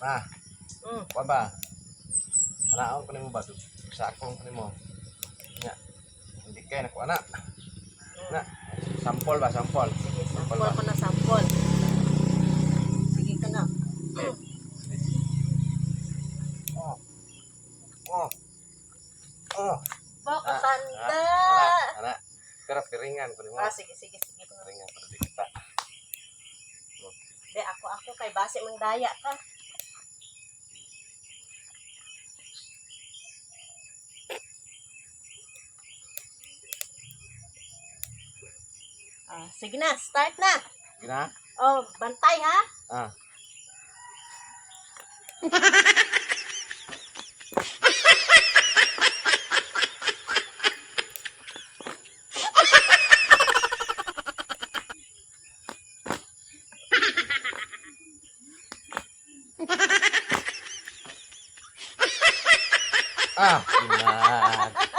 Ah, kuha ba? Anaon ko nimo ba? Sakong ko nimo. Nya. Hindi kay nakuha na. Na. Sampol ba, sampol. Sige, sampol ko na sampol. Sige ka na. Oh. Oh. Oh. Baka tanda. Ana. Pero piringan ko nimo. Sige. Piringan para di kita. De, ako kay base mang daya ka. Sige na, start na. Gina? Oh, bantay ha. Ah. Ah, gina.